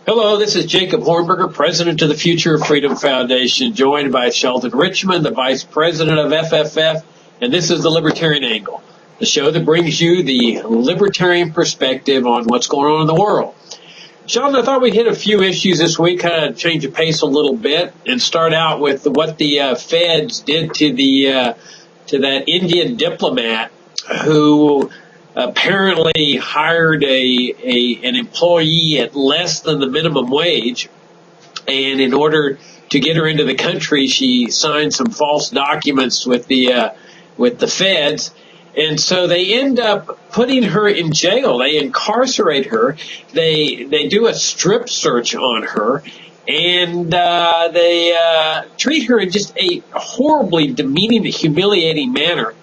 Hello, this is Jacob Hornberger, president of the Future of Freedom Foundation, joined by Sheldon Richmond, the vice president of FFF, and this is the Libertarian Angle, the show that brings you the libertarian perspective on what's going on in the world. Sheldon, I thought we'd hit a few issues this week, kind of change the pace a little bit, and start out with what the feds did to that Indian diplomat who apparently hired an employee at less than the minimum wage, and in order to get her into the country, she signed some false documents with the feds, and so they end up putting her in jail. They incarcerate her. They do a strip search on her, and they treat her in just a horribly demeaning, humiliating manner.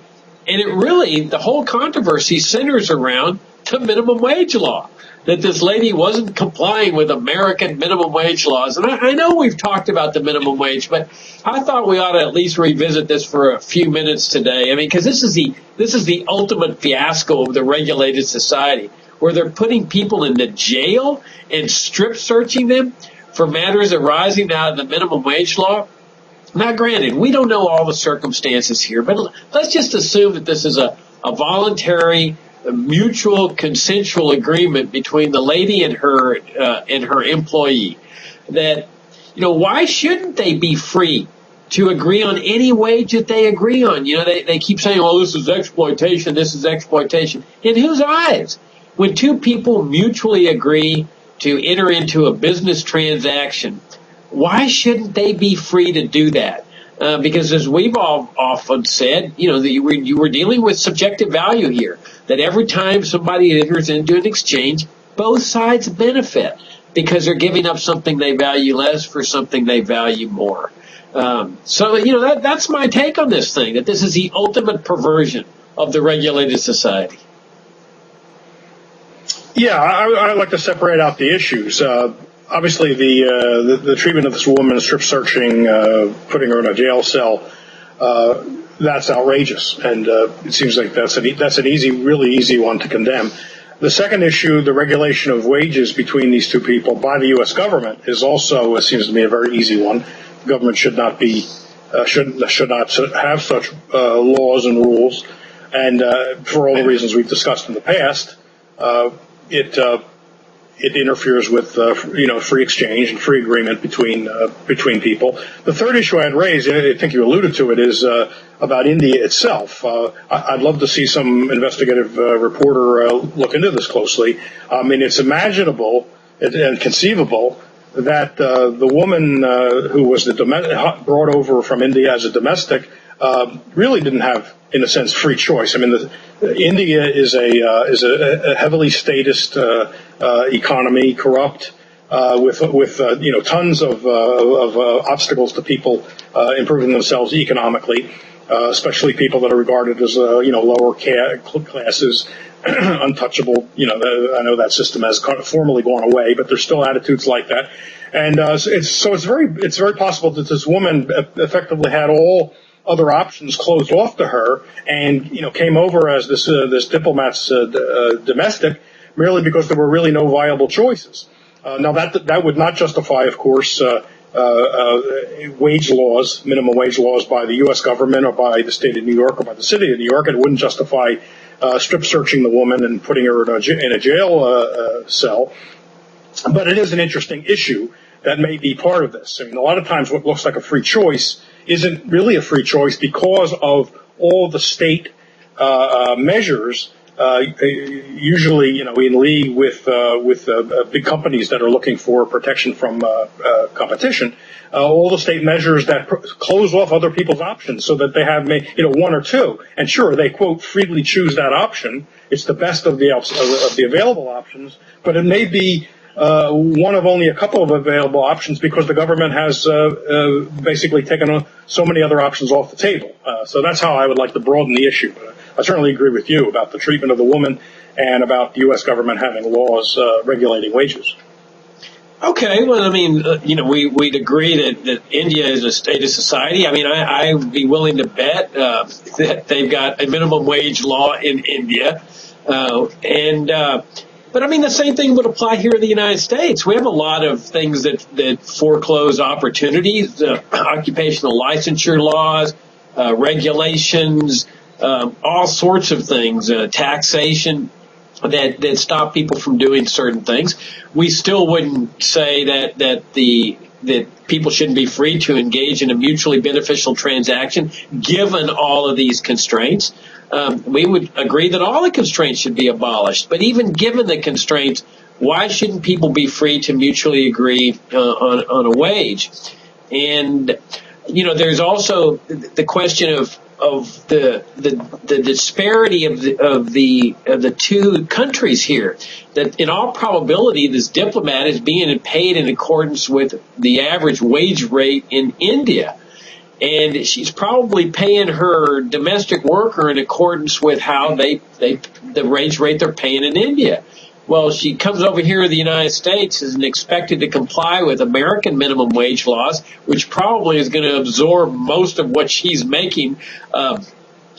And it really, the whole controversy centers around the minimum wage law, that this lady wasn't complying with American minimum wage laws. And I know we've talked about the minimum wage, but I thought we ought to at least revisit this for a few minutes today. I mean, because this is the ultimate fiasco of the regulated society, where they're putting people into jail and strip searching them for matters arising out of the minimum wage law. Now, granted, we don't know all the circumstances here, but let's just assume that this is a voluntary, mutual, consensual agreement between the lady and her employee. That, why shouldn't they be free to agree on any wage that they agree on? They keep saying, "Oh, this is exploitation. This is exploitation." In whose eyes? When two people mutually agree to enter into a business transaction, why shouldn't they be free to do that? Because as we've all often said, you were dealing with subjective value here, that every time somebody enters into an exchange, both sides benefit because they're giving up something they value less for something they value more. That's my take on this thing, that this is the ultimate perversion of the regulated society. Yeah, I like to separate out the issues. Obviously, the treatment of this woman, strip searching, putting her in a jail cell, that's outrageous, and it seems like that's an really easy one to condemn. The second issue, the regulation of wages between these two people by the U.S. government, is also, it seems to me, a very easy one. The government should not have such laws and rules, and for all the reasons we've discussed in the past, it interferes with free exchange and free agreement between people. The third issue I'd raise, I think you alluded to it, is about India itself. I'd love to see some investigative reporter look into this closely. I mean, it's imaginable and conceivable that the woman who was brought over from India as a domestic really didn't have, in a sense, free choice. I mean, India is a heavily statist economy, corrupt, with tons of obstacles to people improving themselves economically, especially people that are regarded as lower classes, untouchable. I know that system has kind of formally gone away, but there's still attitudes like that, and it's very possible that this woman effectively had all other options closed off to her, and came over as this diplomat's domestic, merely because there were really no viable choices. Now that would not justify, of course, wage laws, minimum wage laws by the U.S. government or by the state of New York or by the city of New York. It wouldn't justify strip searching the woman and putting her in a jail cell. But it is an interesting issue that may be part of this. I mean, a lot of times what looks like a free choice isn't really a free choice because of all the state measures, usually in league with big companies that are looking for protection from competition. All the state measures that close off other people's options so that they have one or two. And sure, they quote freely choose that option. It's the best of the available options, but it may be one of only a couple of available options because the government has basically taken so many other options off the table. So that's how I would like to broaden the issue. But I certainly agree with you about the treatment of the woman and about the U.S. government having laws regulating wages. Okay, well, I mean, we'd agree that India is a state of society. I mean, I would be willing to bet that they've got a minimum wage law in India. But I mean, the same thing would apply here in the United States. We have a lot of things that foreclose opportunities, occupational licensure laws, regulations, all sorts of things, taxation that stop people from doing certain things. We still wouldn't say that people shouldn't be free to engage in a mutually beneficial transaction given all of these constraints. We would agree that all the constraints should be abolished. But even given the constraints, why shouldn't people be free to mutually agree on a wage? And, you know, there's also the question of the disparity of the two countries here. That in all probability, this diplomat is being paid in accordance with the average wage rate in India. And she's probably paying her domestic worker in accordance with how the wage rate they're paying in India. Well, she comes over here to the United States and expected to comply with American minimum wage laws, which probably is going to absorb most of what she's making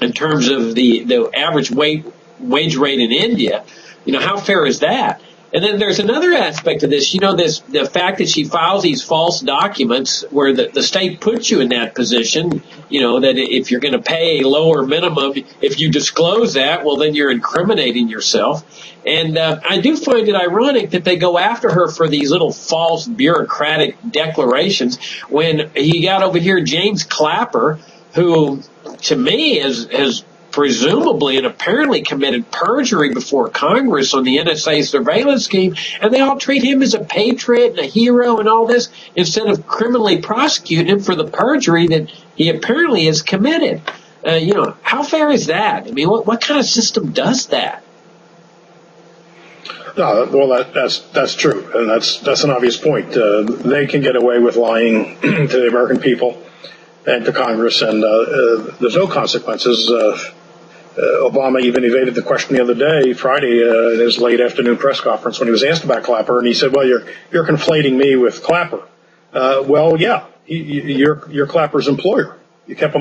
in terms of the average wage rate in India. You know, how fair is that? And then there's another aspect of this, you know, the fact that she files these false documents where the state puts you in that position, you know, that if you're going to pay a lower minimum, if you disclose that, well, then you're incriminating yourself. And I do find it ironic that they go after her for these little false bureaucratic declarations when you got over here James Clapper, who to me has presumably and apparently committed perjury before Congress on the NSA surveillance scheme, and they all treat him as a patriot and a hero and all this instead of criminally prosecuting him for the perjury that he apparently has committed. You know, how fair is that? I mean, what kind of system does that? No, well, that's true, and that's an obvious point. They can get away with lying to the American people and to Congress, and there's no consequences. Obama even evaded the question the other day, Friday, in his late afternoon press conference when he was asked about Clapper, and he said, "Well, you're conflating me with Clapper." Well, yeah, you're Clapper's employer. You put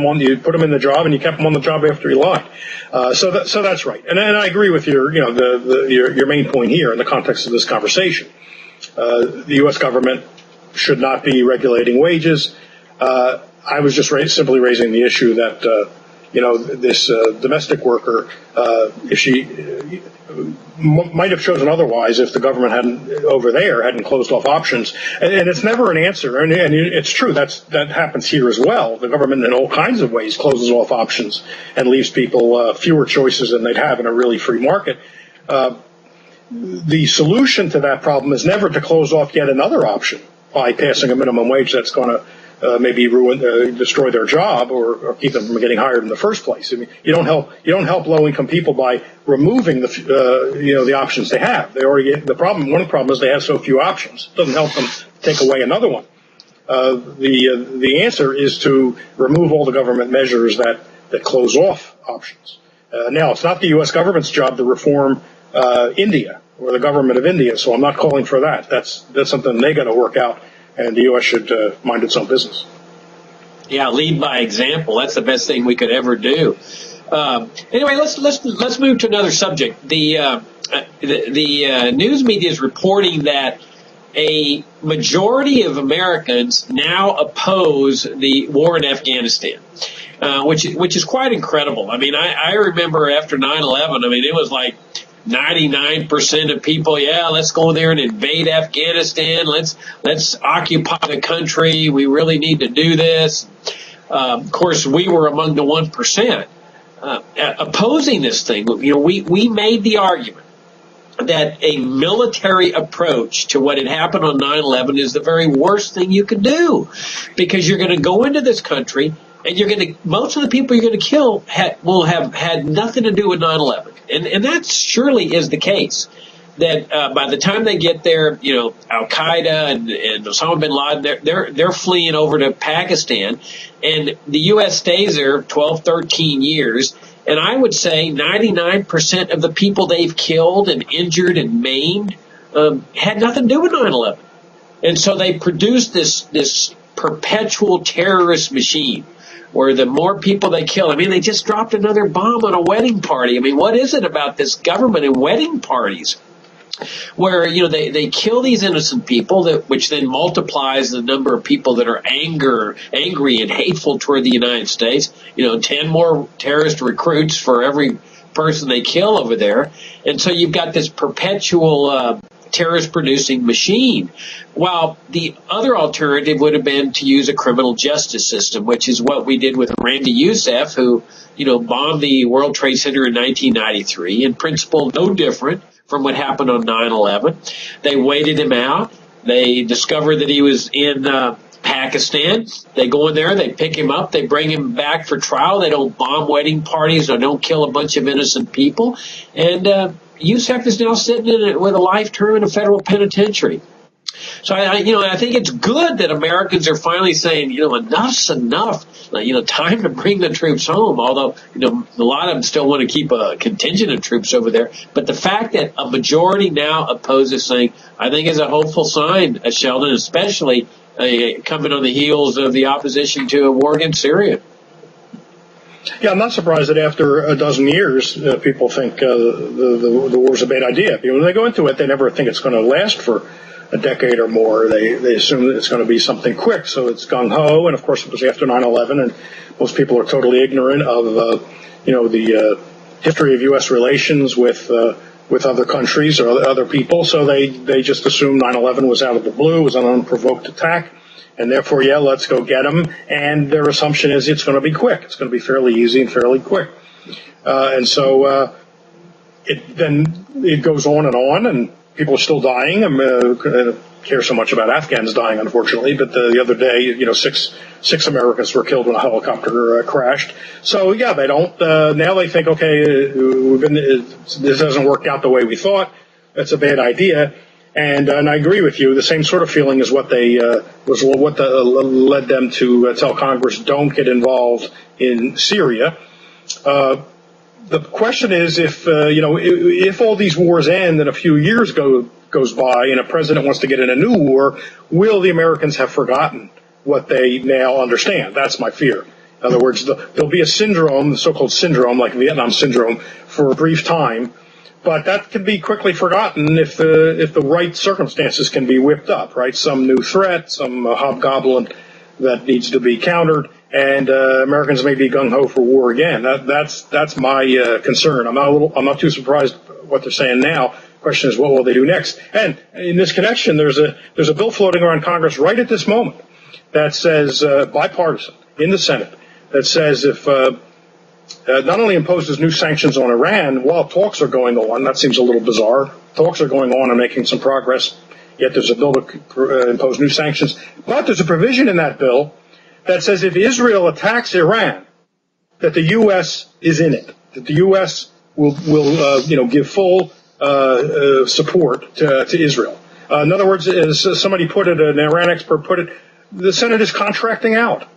him in the job, and you kept him on the job after he lied. So that's right, and I agree with your main point here in the context of this conversation. The U.S. government should not be regulating wages. I was just simply raising the issue that. This domestic worker, if she might have chosen otherwise if the government hadn't closed off options. And it's never an answer. And it's true, that happens here as well. The government in all kinds of ways closes off options and leaves people fewer choices than they'd have in a really free market. The solution to that problem is never to close off yet another option by passing a minimum wage that's going to maybe destroy their job or keep them from getting hired in the first place. I mean, you don't help low-income people by removing the options they have. One of the problems is they have so few options. It doesn't help them take away another one. The answer is to remove all the government measures that close off options. Now, it's not the U.S. government's job to reform India or the government of India, so I'm not calling for that. That's something they got to work out. And the U.S. should mind its own business. Yeah, lead by example. That's the best thing we could ever do. Anyway, let's move to another subject. The news media is reporting that a majority of Americans now oppose the war in Afghanistan, which is quite incredible. I mean, I remember after 9/11. I mean, it was like 99% of people, yeah, let's go there and invade Afghanistan. Let's occupy the country. We really need to do this. Of course, we were among the 1% opposing this thing. You know, we made the argument that a military approach to what had happened on 9/11 is the very worst thing you could do, because you're going to go into this country and most of the people you're going to kill will have had nothing to do with 9/11. And that surely is the case. That by the time they get there, you know, Al Qaeda and Osama bin Laden, they're fleeing over to Pakistan, and the U.S. stays there 12, 13 years. And I would say 99% of the people they've killed and injured and maimed had nothing to do with 9/11. And so they produced this perpetual terrorist machine, where the more people they kill, I mean, they just dropped another bomb on a wedding party. I mean, what is it about this government and wedding parties? where, they kill these innocent people, which then multiplies the number of people that are angry and hateful toward the United States. 10 more terrorist recruits for every person they kill over there. And so you've got this perpetual terrorist-producing machine. While the other alternative would have been to use a criminal justice system, which is what we did with Randy Youssef, who, bombed the World Trade Center in 1993, in principle no different from what happened on 9/11. They waited him out. They discovered that he was in Pakistan. They go in there, they pick him up, they bring him back for trial. They don't bomb wedding parties or don't kill a bunch of innocent people. And Youssef is now sitting in it with a life term in a federal penitentiary. So I think it's good that Americans are finally saying, enough's enough. Time to bring the troops home. Although, a lot of them still want to keep a contingent of troops over there. But the fact that a majority now opposes thing, I think is a hopeful sign, Sheldon, especially coming on the heels of the opposition to a war against Syria. Yeah, I'm not surprised that after a dozen years, people think the war's a bad idea. When they go into it, they never think it's going to last for a decade or more. They assume that it's going to be something quick, so it's gung-ho, and of course it was after 9/11, and most people are totally ignorant of, the history of U.S. relations with other countries or other people, so they just assume 9/11 was out of the blue, was an unprovoked attack, and therefore, let's go get them, and their assumption is it's going to be quick. It's going to be fairly easy and fairly quick. And so it goes on, and people are still dying. I don't care so much about Afghans dying, unfortunately, but the other day, six Americans were killed when a helicopter crashed. So, they don't. Now they think, okay, this hasn't worked out the way we thought. That's a bad idea. And I agree with you. The same sort of feeling is what led them to tell Congress, don't get involved in Syria. The question is, if all these wars end and a few years goes by and a president wants to get in a new war, will the Americans have forgotten what they now understand? That's my fear. In other words, there'll be a syndrome, the so-called syndrome, like Vietnam syndrome, for a brief time, but that can be quickly forgotten if the right circumstances can be whipped up, right? Some new threat, some hobgoblin that needs to be countered, and Americans may be gung-ho for war again. That's my concern. I'm not too surprised what they're saying now. Question is, what will they do next? And in this connection, there's a bill floating around Congress right at this moment that says, bipartisan in the Senate, that says if not only imposes new sanctions on Iran while talks are going on, that seems a little bizarre. Talks are going on and making some progress, yet there's a bill to impose new sanctions. But there's a provision in that bill that says if Israel attacks Iran, that the U.S. is in it, that the U.S. will give full support to Israel. In other words, as somebody put it, an Iran expert put it, the Senate is contracting out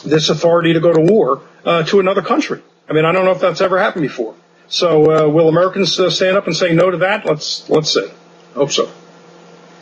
this authority to go to war to another country. I mean, I don't know if that's ever happened before. So will Americans stand up and say no to that? Let's see. Hope so.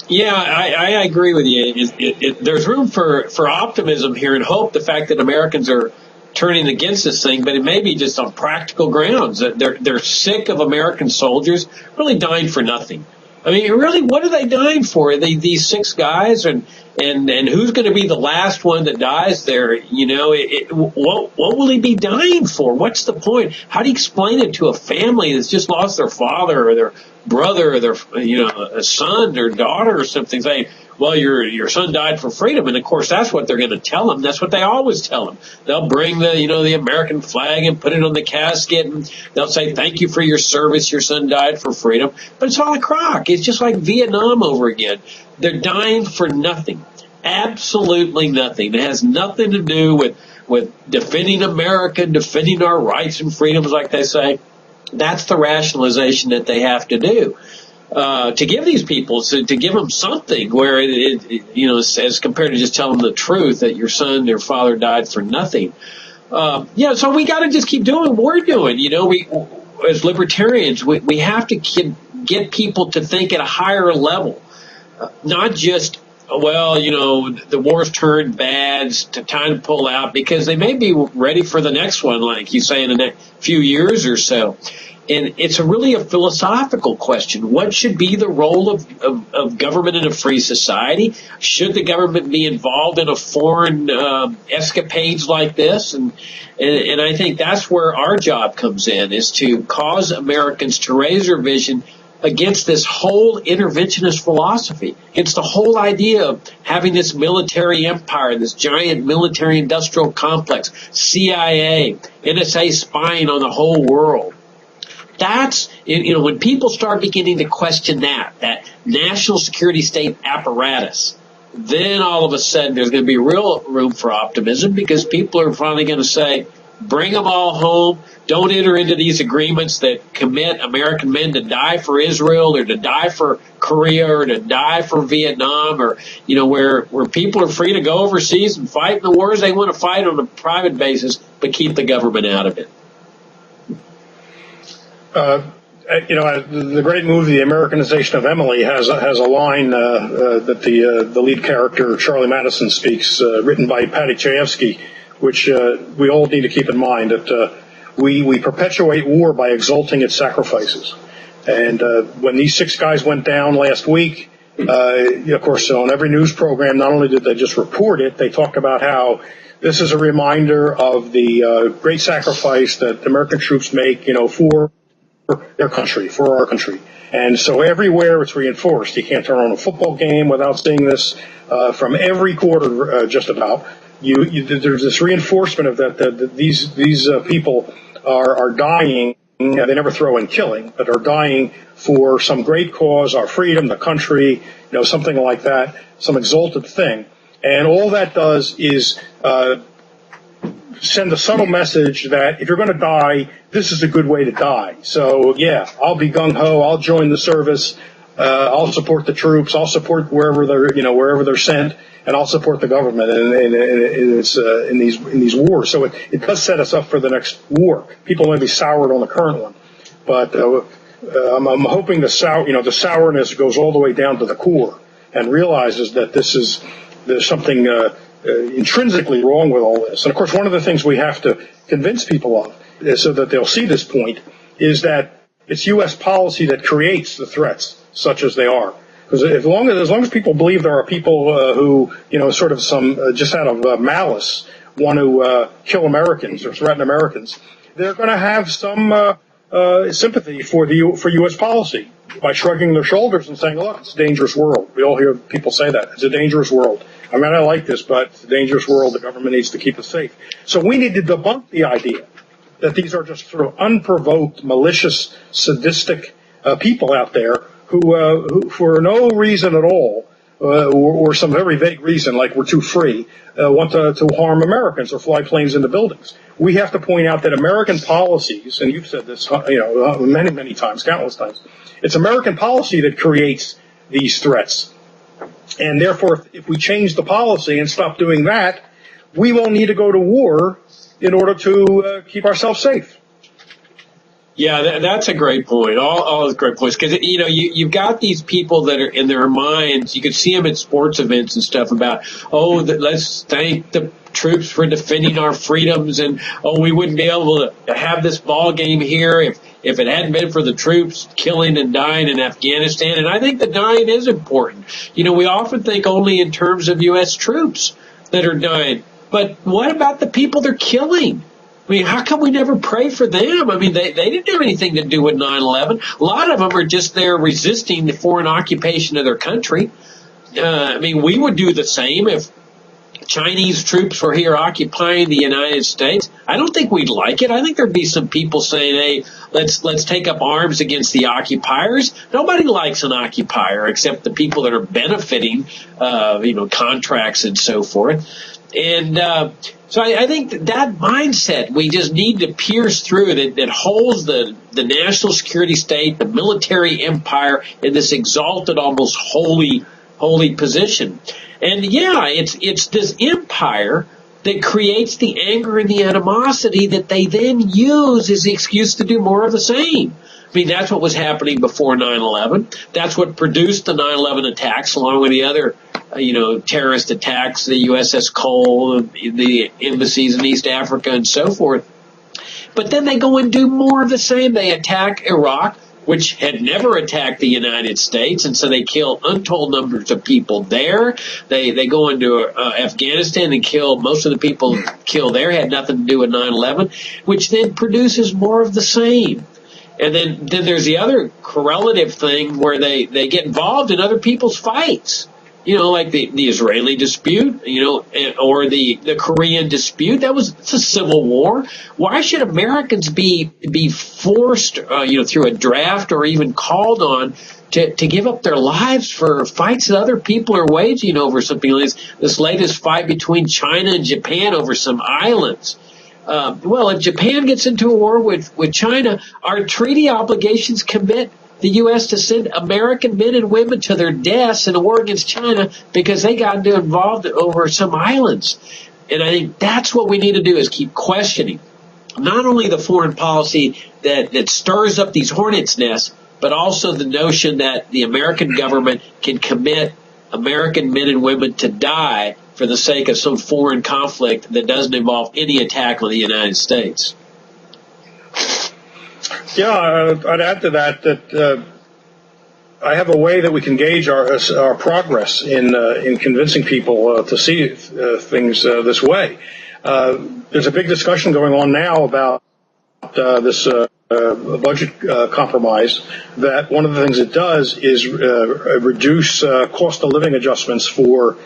Yeah, I agree with you. There's room for optimism here and hope. The fact that Americans are turning against this thing, but it may be just on practical grounds. They're sick of American soldiers really dying for nothing. I mean, really, what are they dying for? These six guys, and who's going to be the last one that dies there? What will he be dying for? What's the point? How do you explain it to a family that's just lost their father or their brother or their, a son or daughter or something, saying, well, your son died for freedom. And of course, that's what they're going to tell them. That's what they always tell them. They'll bring the American flag and put it on the casket, and they'll say, thank you for your service. Your son died for freedom. But it's all a crock. It's just like Vietnam over again. They're dying for nothing. Absolutely nothing. It has nothing to do with defending America, defending our rights and freedoms, like they say. That's the rationalization that they have to do. To give these people, to give them something where as compared to just telling them the truth that your son, your father died for nothing. So we got to just keep doing what we're doing. We, as libertarians, we have to get people to think at a higher level, not just, the war's turned bad, it's time to pull out, because they may be ready for the next one, like you say, in the next few years or so. And it's really a philosophical question. What should be the role of government in a free society? Should the government be involved in a foreign escapades like this? And I think that's where our job comes in, is to cause Americans to raise their vision against this whole interventionist philosophy, against the whole idea of having this military empire, this giant military industrial complex, CIA, NSA spying on the whole world. That's, when people start beginning to question that national security state apparatus, then all of a sudden there's going to be real room for optimism, because people are finally going to say, bring them all home. Don't enter into these agreements that commit American men to die for Israel, or to die for Korea, or to die for Vietnam, or, where people are free to go overseas and fight in the wars they want to fight on a private basis, but keep the government out of it. The great movie, The Americanization of Emily, has a line that the lead character, Charlie Madison, speaks, written by Patty Chayefsky, which we all need to keep in mind, that we perpetuate war by exalting its sacrifices. And when these 6 guys went down last week, of course, on every news program, not only did they just report it, they talked about how this is a reminder of the great sacrifice that American troops make, for their country, for our country. And so everywhere it's reinforced. You can't turn on a football game without seeing this from every quarter, just about. There's this reinforcement of that these people are dying. They never throw in killing, but are dying for some great cause, our freedom, the country, something like that, some exalted thing. And all that does is send a subtle message that if you're going to die, this is a good way to die. So, yeah, I'll be gung-ho. I'll join the service. I'll support the troops. I'll support wherever they're sent, and I'll support the government in these wars. So it does set us up for the next war. People may be soured on the current one, but I'm hoping the sourness goes all the way down to the core and realizes that there's something intrinsically wrong with all this. And of course, one of the things we have to convince people of, so that they'll see this point, is that it's U.S. policy that creates the threats such as they are. Because as long as people believe there are people who, sort of just out of malice want to kill Americans or threaten Americans, they're going to have some sympathy for U.S. policy by shrugging their shoulders and saying, look, it's a dangerous world. We all hear people say that. It's a dangerous world. I mean, I like this, but it's a dangerous world. The government needs to keep us safe. So we need to debunk the idea that these are just sort of unprovoked, malicious, sadistic people out there who for no reason at all, or some very vague reason, like we're too free, want to harm Americans or fly planes into buildings. We have to point out that American policies, and you've said this, many, many times, countless times, it's American policy that creates these threats. And therefore, if we change the policy and stop doing that, we won't need to go to war in order to keep ourselves safe. Yeah, that's a great point. All those great points, because you've got these people that are in their minds. You can see them at sports events and stuff about, let's thank the troops for defending our freedoms, and we wouldn't be able to have this ball game here if it hadn't been for the troops killing and dying in Afghanistan. And I think the dying is important. We often think only in terms of U.S. troops that are dying, but what about the people they're killing? I mean, how come we never pray for them? I mean, they didn't have anything to do with 9/11. A lot of them are just there resisting the foreign occupation of their country. We would do the same if Chinese troops were here occupying the United States. I don't think we'd like it. I think there'd be some people saying, hey, let's take up arms against the occupiers. Nobody likes an occupier except the people that are benefiting, contracts and so forth. And so I think that mindset we just need to pierce through, that holds the national security state, the military empire, in this exalted, almost holy position. And yeah, it's this empire that creates the anger and the animosity that they then use as the excuse to do more of the same. I mean, that's what was happening before 9/11. That's what produced the 9/11 attacks, along with the other, terrorist attacks, the USS Cole, the embassies in East Africa, and so forth. But then they go and do more of the same. They attack Iraq, which had never attacked the United States, and so they kill untold numbers of people there. They go into Afghanistan and kill most of the people killed there, had nothing to do with 9/11, which then produces more of the same. And then there's the other correlative thing where they get involved in other people's fights. You know, like the Israeli dispute, you know, or the Korean dispute. It's a civil war. Why should Americans be forced, through a draft or even called on to give up their lives for fights that other people are waging over something like this latest fight between China and Japan over some islands? Well, if Japan gets into a war with China, our treaty obligations commit the U.S. to send American men and women to their deaths in a war against China because they got involved over some islands. And I think that's what we need to do, is keep questioning not only the foreign policy that stirs up these hornets' nests, but also the notion that the American government can commit American men and women to die for the sake of some foreign conflict that doesn't involve any attack on the United States. Yeah, I'd add to that I have a way that we can gauge our progress in convincing people to see things this way. There's a big discussion going on now about this budget compromise, that one of the things it does is reduce cost of living adjustments for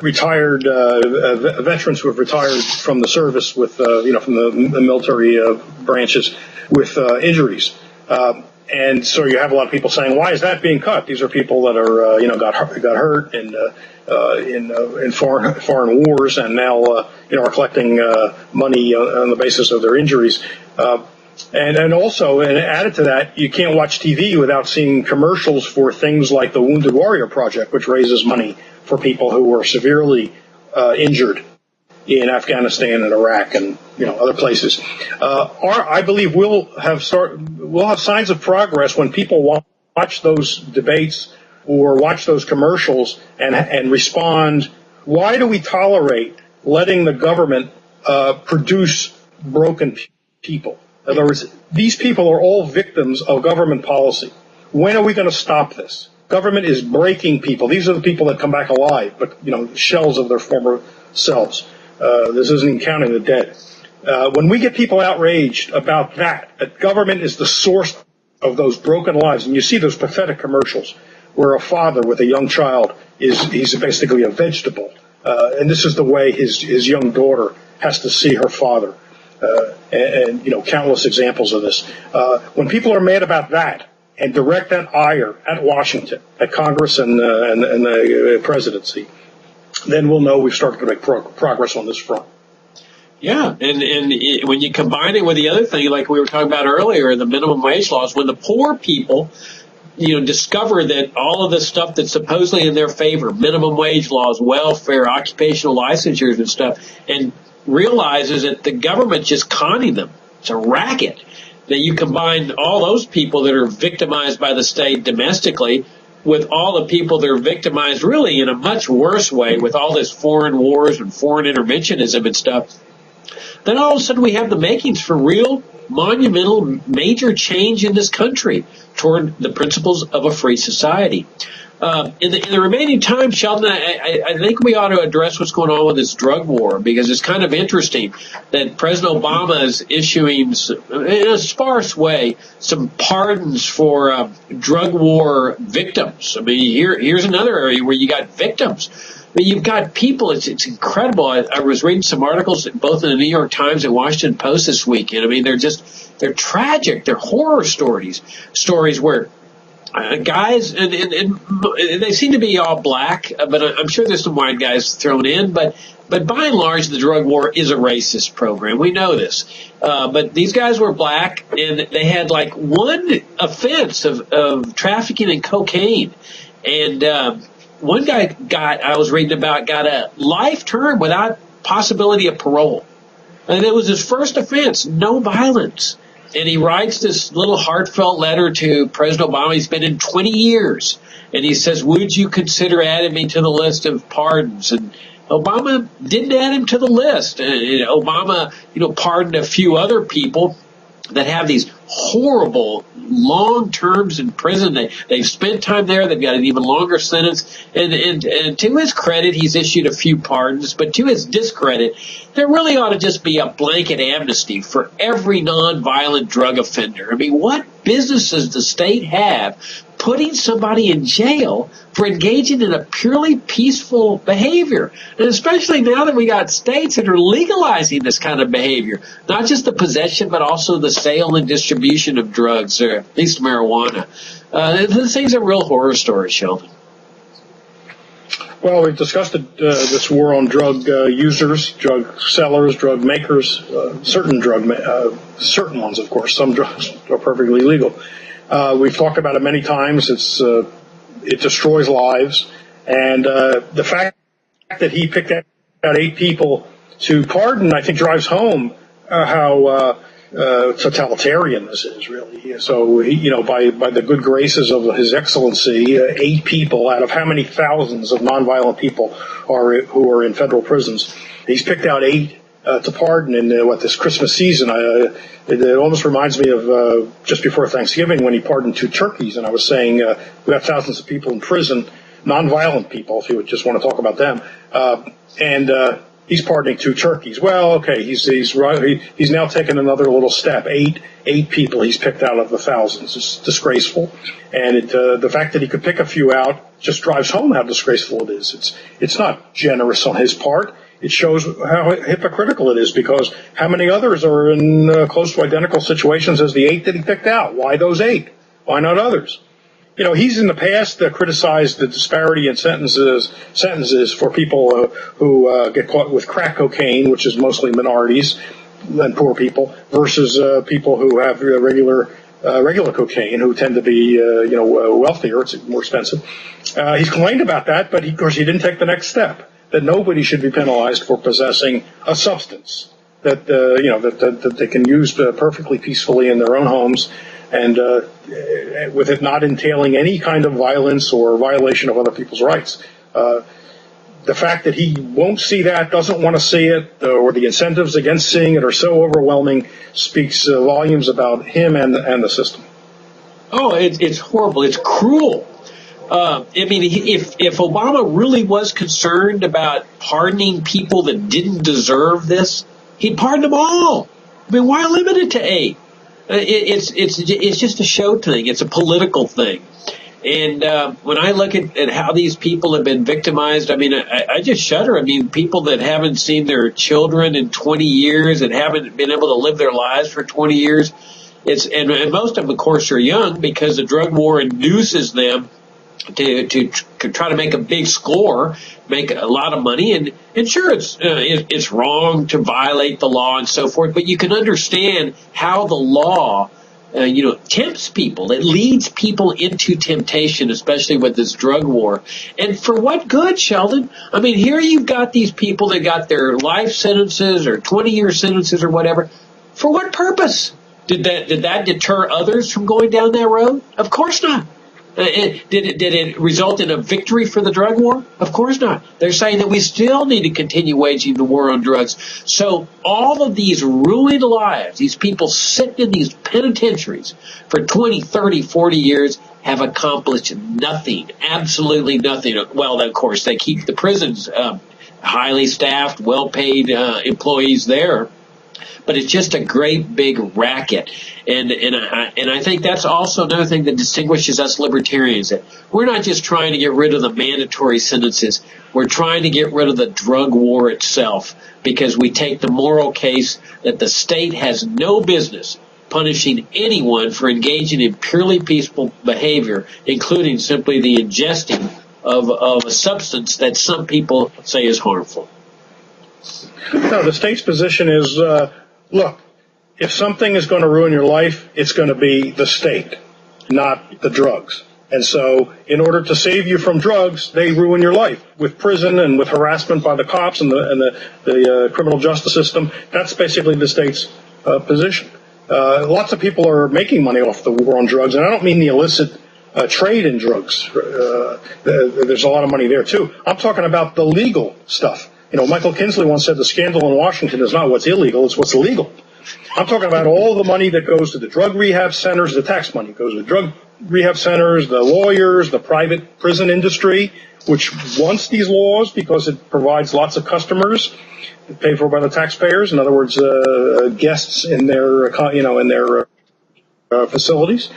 retired veterans who have retired from the service with, from the military branches with injuries. And so you have a lot of people saying, why is that being cut? These are people that are, got hurt in foreign wars and now, are collecting money on the basis of their injuries. And also, and added to that, you can't watch TV without seeing commercials for things like the Wounded Warrior Project, which raises money for people who were severely injured in Afghanistan and Iraq and other places. I believe we'll have signs of progress when people watch those debates or watch those commercials and respond. Why do we tolerate letting the government produce broken people? In other words, these people are all victims of government policy. When are we going to stop this? Government is breaking people. These are the people that come back alive, but shells of their former selves. This isn't even counting the dead. When we get people outraged about that government is the source of those broken lives, and you see those pathetic commercials where a father with a young child he's basically a vegetable, and this is the way his young daughter has to see her father, and countless examples of this. When people are mad about that and direct that ire at Washington, at Congress and the presidency, then we'll know we've started to make progress on this front. Yeah, and when you combine it with the other thing, like we were talking about earlier, the minimum wage laws, when the poor people, discover that all of the stuff that's supposedly in their favor, minimum wage laws, welfare, occupational licensures and stuff, and realizes that the government's just conning them. It's a racket. That you combine all those people that are victimized by the state domestically with all the people that are victimized really in a much worse way with all this foreign wars and foreign interventionism and stuff, then all of a sudden we have the makings for real monumental major change in this country toward the principles of a free society. In the remaining time, Sheldon, I think we ought to address what's going on with this drug war, because it's kind of interesting that President Obama is issuing, in a sparse way, some pardons for drug war victims. I mean, here's another area where you got victims. I mean, you've got people. It's incredible. I was reading some articles both in the New York Times and Washington Post this weekend. I mean, they're tragic. They're horror stories where guys, and they seem to be all black, but I'm sure there's some white guys thrown in. But by and large, the drug war is a racist program. We know this. But these guys were black, and they had like one offense of trafficking in cocaine. And one guy I was reading about, got a life term without possibility of parole. And it was his first offense, no violence. And he writes this little heartfelt letter to President Obama. He's been in 20 years. And he says, would you consider adding me to the list of pardons? And Obama didn't add him to the list. Obama, pardoned a few other people that have these horrible long terms in prison. They've spent time there. They've got an even longer sentence. And to his credit, he's issued a few pardons. But to his discredit, there really ought to just be a blanket amnesty for every nonviolent drug offender. I mean, what business does the state have putting somebody in jail for engaging in a purely peaceful behavior? And especially now that we got states that are legalizing this kind of behavior, not just the possession, but also the sale and distribution of drugs, or at least marijuana. This thing's a real horror story, Sheldon. Well, we've discussed this war on drug users, drug sellers, drug makers, certain ones, of course. Some drugs are perfectly legal. We've talked about it many times. It destroys lives. And the fact that he picked out 8 people to pardon, I think, drives home how totalitarian this is, really. So, by the good graces of His Excellency, 8 people out of how many thousands of nonviolent people who are in federal prisons, he's picked out 8 to pardon in this Christmas season. It almost reminds me of just before Thanksgiving when he pardoned 2 turkeys, and I was saying we have thousands of people in prison, nonviolent people, if you would just want to talk about them, and he's pardoning 2 turkeys. Well, okay, he's now taken another little step. 8 people he's picked out of the thousands. It's disgraceful, and the fact that he could pick a few out just drives home how disgraceful it is. It's not generous on his part. It shows how hypocritical it is, because how many others are in close to identical situations as the 8 that he picked out? Why those 8? Why not others? He's in the past criticized the disparity in sentences for people who get caught with crack cocaine, which is mostly minorities and poor people, versus people who have regular cocaine, who tend to be wealthier. It's more expensive. He's complained about that, but of course he didn't take the next step, that nobody should be penalized for possessing a substance that that they can use perfectly peacefully in their own homes, and with it not entailing any kind of violence or violation of other people's rights. The fact that he won't see that, doesn't want to see it, or the incentives against seeing it are so overwhelming, speaks volumes about him and the system. Oh, it's horrible. It's cruel. I mean, if Obama really was concerned about pardoning people that didn't deserve this, he'd pardon them all. I mean, why limit it to 8? It's just a show thing. It's a political thing. And when I look at how these people have been victimized, I mean, I just shudder. I mean, people that haven't seen their children in 20 years and haven't been able to live their lives for 20 years. And most of them, of course, are young, because the drug war induces them to try to make a big score, make a lot of money, and sure, it's wrong to violate the law and so forth, but you can understand how the law, tempts people. It leads people into temptation, especially with this drug war. And for what good, Sheldon? I mean, here you've got these people that got their life sentences or 20-year sentences or whatever. For what purpose? Did that deter others from going down that road? Of course not. Did it result in a victory for the drug war? Of course not. They're saying that we still need to continue waging the war on drugs. So all of these ruined lives, these people sitting in these penitentiaries for 20, 30, 40 years have accomplished nothing, absolutely nothing. Well, of course, they keep the prisons highly staffed, well-paid employees there. But it's just a great big racket, and I think that's also another thing that distinguishes us libertarians. That we're not just trying to get rid of the mandatory sentences; we're trying to get rid of the drug war itself, because we take the moral case that the state has no business punishing anyone for engaging in purely peaceful behavior, including simply the ingesting of a substance that some people say is harmful. No, the state's position is, look, if something is going to ruin your life, it's going to be the state, not the drugs. And so in order to save you from drugs, they ruin your life with prison and with harassment by the cops and the criminal justice system. That's basically the state's position. Lots of people are making money off the war on drugs, and I don't mean the illicit trade in drugs. There's a lot of money there, too. I'm talking about the legal stuff. Michael Kinsley once said the scandal in Washington is not what's illegal, it's what's illegal. I'm talking about all the money that goes to the drug rehab centers, the tax money goes to the drug rehab centers, the lawyers, the private prison industry, which wants these laws because it provides lots of customers paid for by the taxpayers. In other words, guests in their, facilities.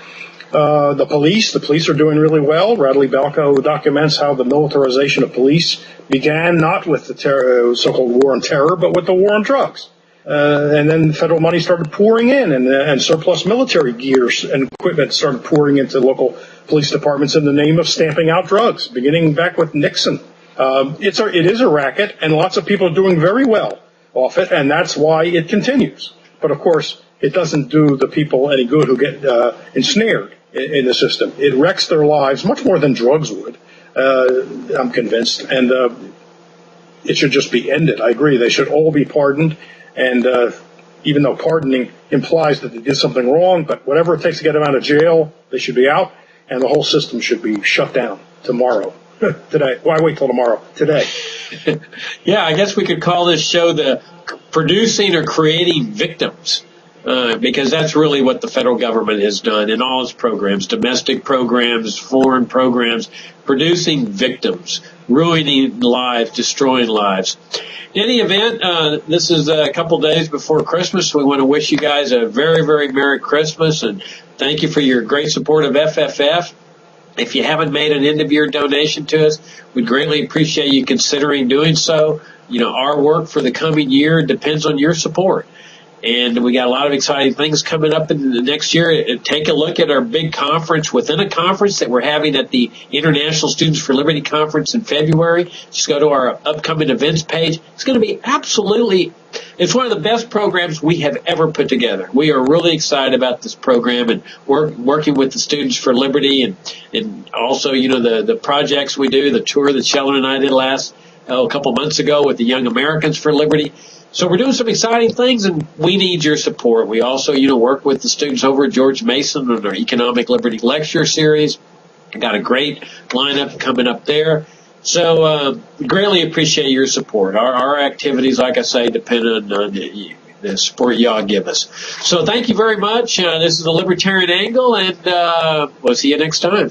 The police are doing really well. Radley Balco documents how the militarization of police began not with the so-called war on terror, but with the war on drugs. And then federal money started pouring in, and surplus military gears and equipment started pouring into local police departments in the name of stamping out drugs, beginning back with Nixon. It is a racket, and lots of people are doing very well off it, and that's why it continues. But of course, it doesn't do the people any good who get ensnared in the system. It wrecks their lives much more than drugs would, I'm convinced, and it should just be ended. I agree. They should all be pardoned, and even though pardoning implies that they did something wrong, but whatever it takes to get them out of jail, they should be out, and the whole system should be shut down tomorrow. Today. Why wait till tomorrow? Today. Yeah, I guess we could call this show the producing or creating victims. Because that's really what the federal government has done in all its programs, domestic programs, foreign programs, producing victims, ruining lives, destroying lives. In any event, this is a couple days before Christmas. We want to wish you guys a very, very Merry Christmas, and thank you for your great support of FFF. If you haven't made an end-of-year donation to us, we'd greatly appreciate you considering doing so. Our work for the coming year depends on your support. And we got a lot of exciting things coming up in the next year. Take a look at our big conference within a conference that we're having at the International Students for Liberty Conference in February. Just go to our upcoming events page. It's going to be it's one of the best programs we have ever put together. We are really excited about this program, and we're working with the Students for Liberty and also, the projects we do, the tour that Sheldon and I did a couple months ago with the Young Americans for Liberty. So we're doing some exciting things, and we need your support. We also, work with the students over at George Mason on our Economic Liberty Lecture Series. Got a great lineup coming up there. So greatly appreciate your support. Our activities, like I say, depend on the support y'all give us. So thank you very much. This is the Libertarian Angle, and we'll see you next time.